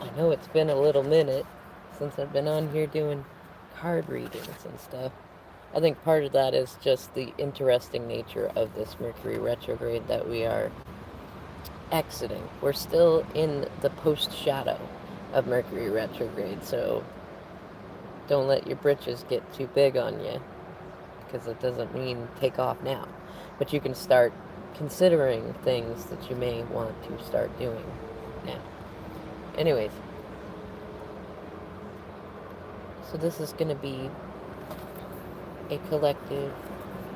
I know it's been a little minute since I've been on here doing card readings and stuff. I think part of that is just the interesting nature of this Mercury retrograde that we are exiting. We're still in the post shadow of Mercury retrograde, so don't let your britches get too big on you because it doesn't mean take off now. But you can start considering things that you may want to start doing now. Anyways, so this is going to be a collective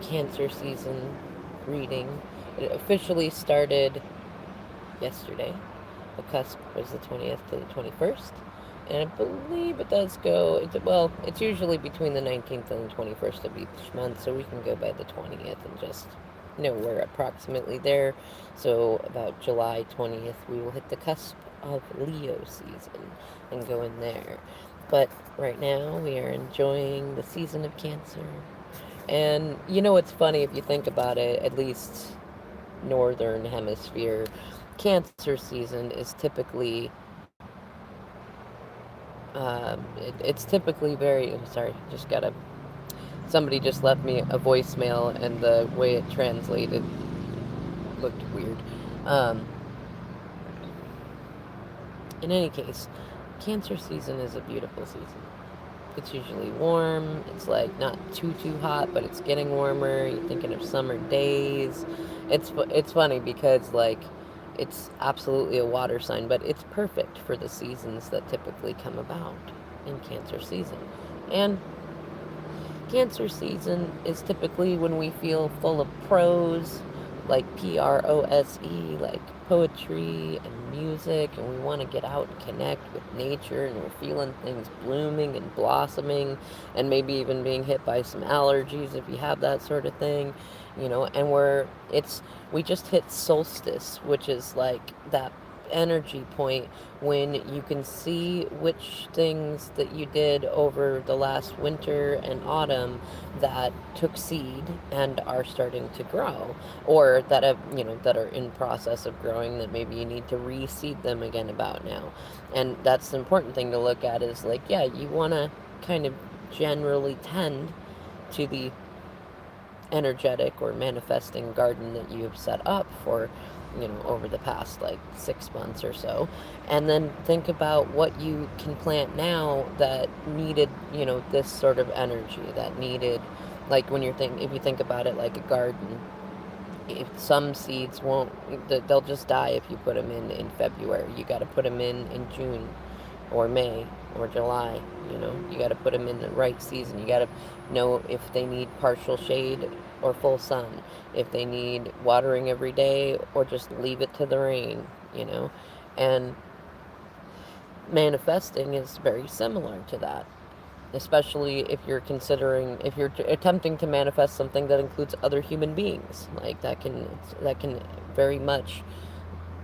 Cancer season reading. It officially started yesterday. The cusp was the 20th to the 21st. And I believe it does go, well, it's usually between the 19th and the 21st of each month, so we can go by the 20th and just know we're approximately there. So about July 20th, we will hit the cusp of Leo season and go in there. But right now, we are enjoying the season of Cancer. And you know what's funny if you think about it, at least northern hemisphere, Cancer season is typically it's typically very. I'm sorry, just gotta. Somebody just left me a voicemail, and the way it translated looked weird. Um, in any case, Cancer season is a beautiful season. It's usually warm. It's like not too hot, but it's getting warmer. You're thinking of summer days. It's funny because like it's absolutely a water sign, but it's perfect for the seasons that typically come about in Cancer season. And Cancer season is typically when we feel full of prose, like prose, like poetry and music, and we want to get out and connect with nature, and we're feeling things blooming and blossoming, and maybe even being hit by some allergies if you have that sort of thing, and we just hit solstice, which is like that energy point when you can see which things that you did over the last winter and autumn that took seed and are starting to grow, or that have that are in process of growing, that maybe you need to reseed them again about now. And that's the important thing to look at, is like, yeah, you want to kind of generally tend to the energetic or manifesting garden that you have set up for over the past like 6 months or so, and then think about what you can plant now that needed this sort of energy, that needed, like when if you think about it like a garden, if some seeds won't, they'll just die if you put them in February. You got to put them in June or May or July. You got to put them in the right season. You got to know if they need partial shade or full sun, if they need watering every day or just leave it to the rain. And manifesting is very similar to that, especially if you're attempting to manifest something that includes other human beings. Like that can very much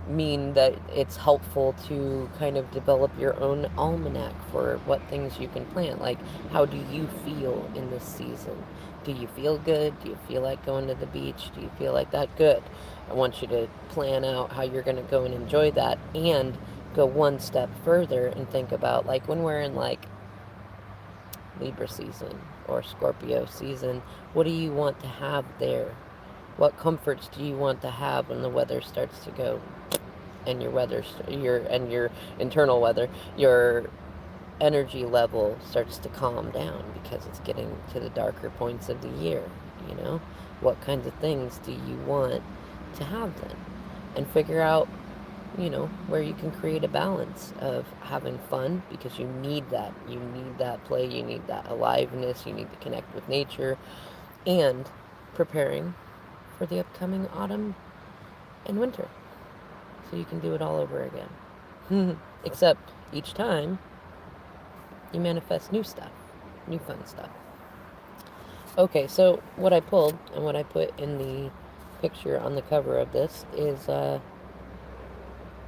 mean that it's helpful to kind of develop your own almanac for what things you can plant. Like, how do you feel in this season? Do you feel good? Do you feel like going to the beach? Do you feel like that? Good. I want you to plan out how you're going to go and enjoy that, and go one step further and think about, like, when we're in like Libra season or Scorpio season, what do you want to have there? What comforts do you want to have when the weather starts to go, and your internal weather, your energy level starts to calm down because it's getting to the darker points of the year? What kinds of things do you want to have then? And figure out where you can create a balance of having fun, because you need that. You need that play, you need that aliveness, you need to connect with nature, and preparing for the upcoming autumn and winter, so you can do it all over again. Except each time you manifest new stuff, new fun stuff. Okay, so what I pulled and what I put in the picture on the cover of this is the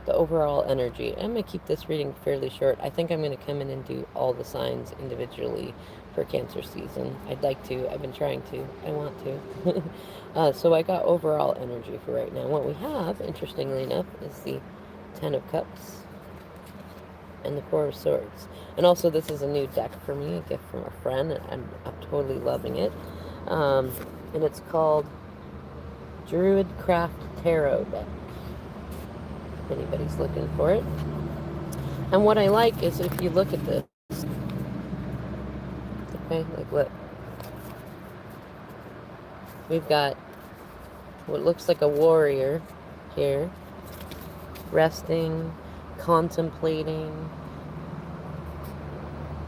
overall energy. I'm going to keep this reading fairly short. I think I'm going to come in and do all the signs individually for Cancer season. I'd like to. I've been trying to. I want to. So I got overall energy for right now. What we have, interestingly enough, is the Ten of Cups, and the Four of Swords. And also, this is a new deck for me, a gift from a friend, and I'm totally loving it. Um, and it's called Druid Craft Tarot deck, if anybody's looking for it. And what I like is if you look at this, okay, like look, we've got what looks like a warrior here, resting, contemplating.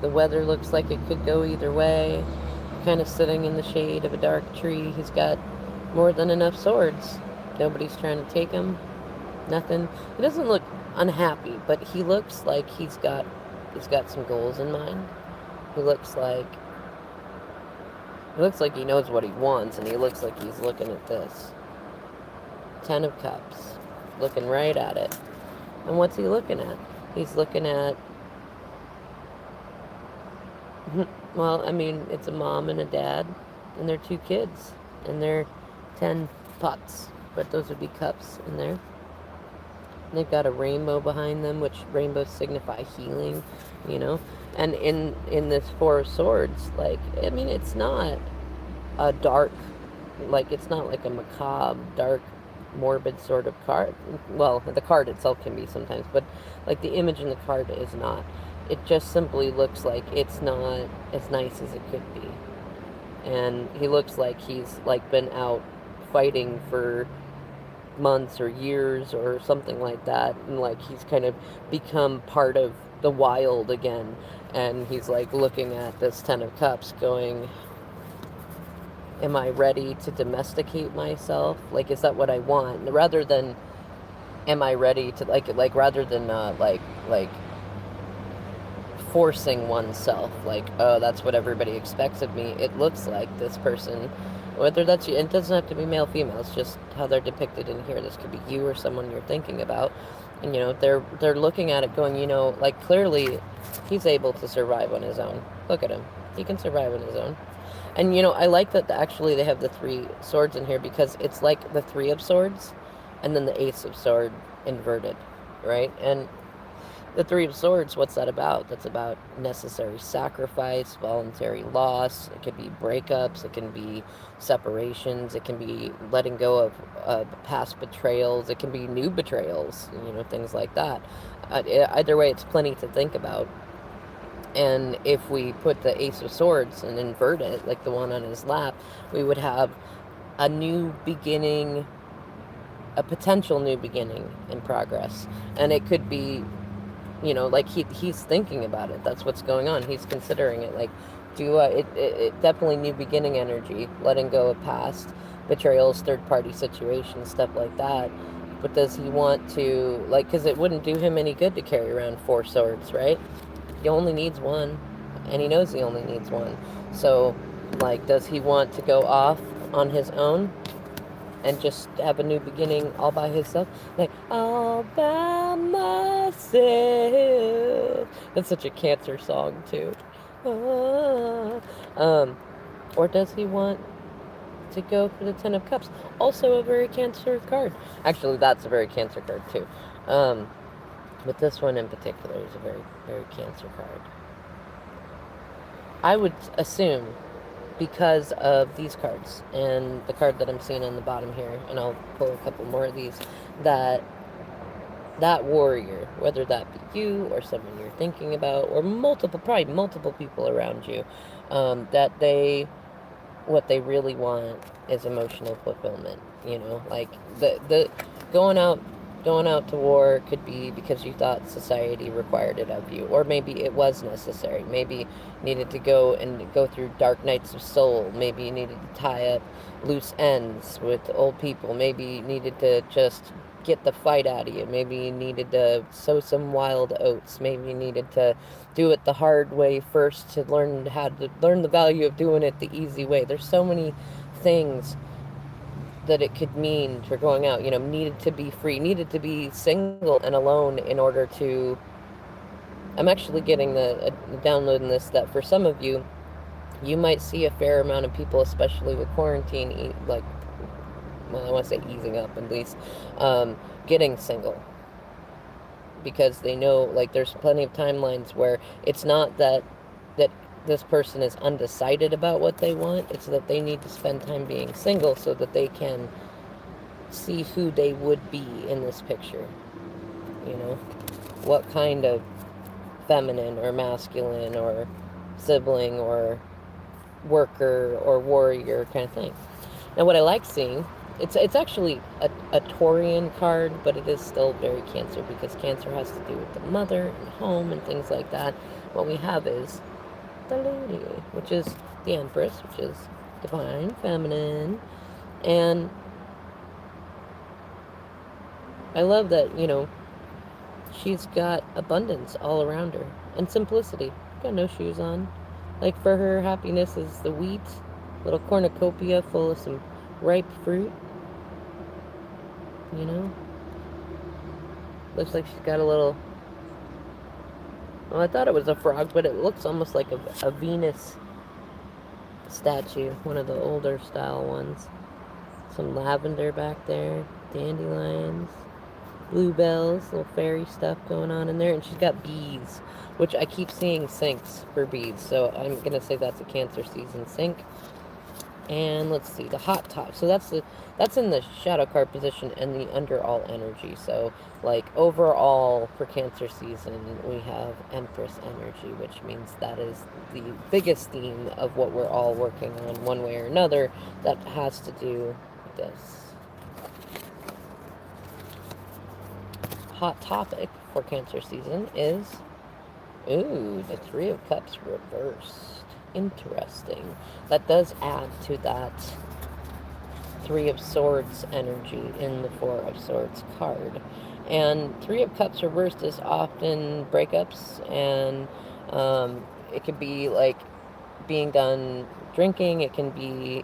The weather looks like it could go either way. Kind of sitting in the shade of a dark tree. He's got more than enough swords. Nobody's trying to take him. Nothing. He doesn't look unhappy, but he looks like he's got some goals in mind. He looks like he knows what he wants, and he looks like he's looking at this. 10 of Cups. Looking right at it. And what's he looking at? He's looking at, well, I mean, it's a mom and a dad, and their 2 kids, and their 10 pots, but those would be cups in there. And they've got a rainbow behind them, which rainbows signify healing, you know. And in this Four of Swords, like, I mean, it's not a dark, like, it's not like a macabre, dark, morbid sort of card. Well, the card itself can be sometimes, but like the image in the card is not. It just simply looks like it's not as nice as it could be. And he looks like he's like been out fighting for months or years or something like that, and like he's kind of become part of the wild again. And he's like looking at this 10 of Cups going, am I ready to domesticate myself? Like, is that what I want? Rather than, am I ready to, like rather than, like, forcing oneself, like, oh, that's what everybody expects of me. It looks like this person, whether that's you, it doesn't have to be male, female, it's just how they're depicted in here. This could be you or someone you're thinking about. And, you know, they're looking at it going, you know, like, clearly he's able to survive on his own. Look at him. He can survive on his own. And, you know, I like that actually they have the 3 swords in here, because it's like the 3 of Swords and then the Ace of Sword inverted, right? And the 3 of Swords, what's that about? That's about necessary sacrifice, voluntary loss. It could be breakups. It can be separations. It can be letting go of past betrayals. It can be new betrayals, you know, things like that. Either way, it's plenty to think about. And if we put the Ace of Swords and invert it, like the one on his lap, we would have a new beginning, a potential new beginning in progress. And it could be, you know, like he's thinking about it. That's what's going on. He's considering it. Like, it definitely new beginning energy, letting go of past betrayals, third party situations, stuff like that. But does he want to, like, because it wouldn't do him any good to carry around 4 swords, right? He only needs one, and he knows he only needs one. So, like, does he want to go off on his own and just have a new beginning all by himself? Like, all by myself. That's such a Cancer song, too. Or does he want to go for the 10 of Cups? Also a very Cancer card. Actually, that's a very Cancer card, too. But this one in particular is a very, very Cancer card. I would assume, because of these cards and the card that I'm seeing on the bottom here, and I'll pull a couple more of these, that warrior, whether that be you or someone you're thinking about, or probably multiple people around you, that what they really want is emotional fulfillment. You know, like the going out to war could be because you thought society required it of you, or maybe it was necessary. Maybe you needed to go through dark nights of soul. Maybe you needed to tie up loose ends with old people. Maybe you needed to just get the fight out of you. Maybe you needed to sow some wild oats. Maybe you needed to do it the hard way first to learn the value of doing it the easy way. There's so many things that it could mean for going out. You know, needed to be free, needed to be single and alone in order to. I'm actually getting the downloading this, that for some of you, you might see a fair amount of people, especially with quarantine, like, well, I want to say easing up at least, getting single. because they know, like, there's plenty of timelines where it's not that this person is undecided about what they want. It's that they need to spend time being single so that they can see who they would be in this picture. You know, what kind of feminine or masculine or sibling or worker or warrior kind of thing. Now, what I like seeing, it's actually a Taurian card, but it is still very Cancer, because Cancer has to do with the mother and home and things like that. What we have is the lady, which is the Empress, which is divine, feminine, and I love that, she's got abundance all around her and simplicity. Got no shoes on. Like, for her, happiness is the wheat, little cornucopia full of some ripe fruit. Looks like she's got a little. Well, I thought it was a frog, but it looks almost like a Venus statue, one of the older style ones. Some lavender back there, dandelions, bluebells, little fairy stuff going on in there, and she's got bees, which I keep seeing sinks for bees, so I'm gonna say that's a Cancer season sink. And let's see, the hot top. So that's in the shadow card position and the under all energy. So, like, overall for Cancer season, we have Empress energy, which means that is the biggest theme of what we're all working on one way or another that has to do with this. Hot topic for Cancer season is, the Three of Cups reversed. Interesting. That does add to that Three of Swords energy in the Four of Swords card. And Three of Cups reversed is often breakups, and it could be like being done drinking, it can be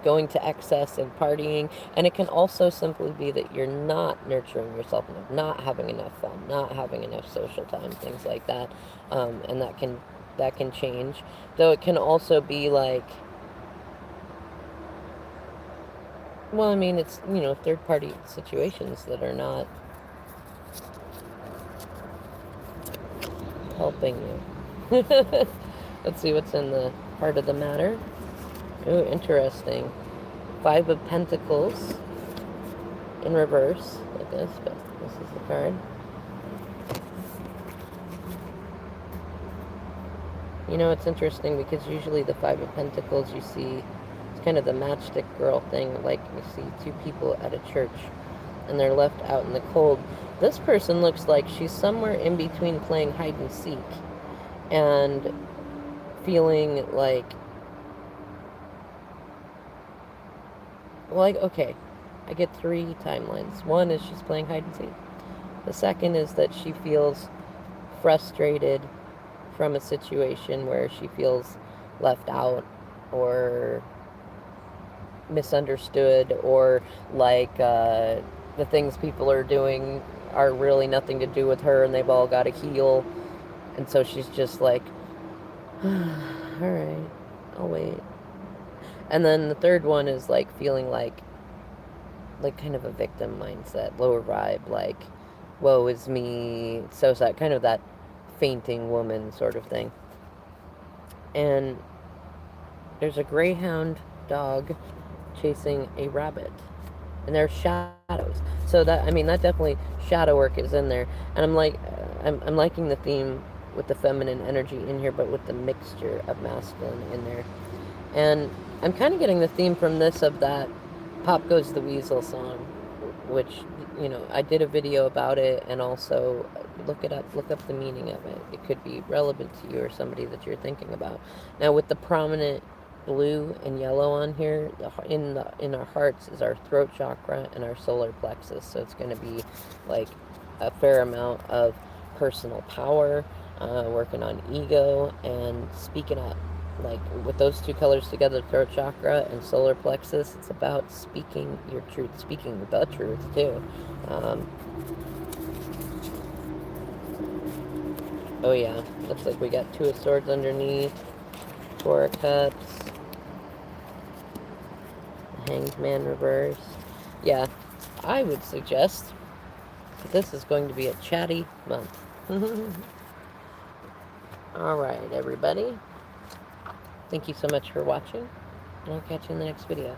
going to excess and partying, and it can also simply be that you're not nurturing yourself enough, not having enough fun, not having enough social time, things like that. And that can change. Though it can also be like, well, I mean, it's, third party situations that are not helping you. Let's see what's in the heart of the matter. Oh, interesting. Five of Pentacles in reverse, like this, but this is the card. It's interesting because usually the Five of Pentacles, you see, it's kind of the matchstick girl thing. Like, you see two people at a church and they're left out in the cold. This person looks like she's somewhere in between playing hide and seek and feeling like, okay, I get three timelines. One is she's playing hide and seek. The second is that she feels frustrated from a situation where she feels left out or misunderstood, or like the things people are doing are really nothing to do with her and they've all got to heal. And so she's just like, all right, I'll wait. And then the third one is like feeling like kind of a victim mindset, lower vibe, like, woe is me, so sad, kind of that fainting woman sort of thing. And there's a greyhound dog chasing a rabbit, and there's shadows. So that definitely, shadow work is in there. And I'm like, I'm liking the theme with the feminine energy in here, but with the mixture of masculine in there. And I'm kind of getting the theme from this of that Pop Goes the Weasel song, which, I did a video about it, and also look up the meaning of it. It could be relevant to you or somebody that you're thinking about. Now, with the prominent blue and yellow on here, in our hearts is our throat chakra and our solar plexus. So it's going to be like a fair amount of personal power, working on ego and speaking up. Like, with those two colors together, throat chakra and solar plexus, it's about speaking your truth, speaking the truth too. Oh yeah, looks like we got Two of Swords underneath, Four of Cups, Hanged Man reversed. Yeah, I would suggest This is going to be a chatty month. All right, everybody. Thank you so much for watching, and I'll catch you in the next videos.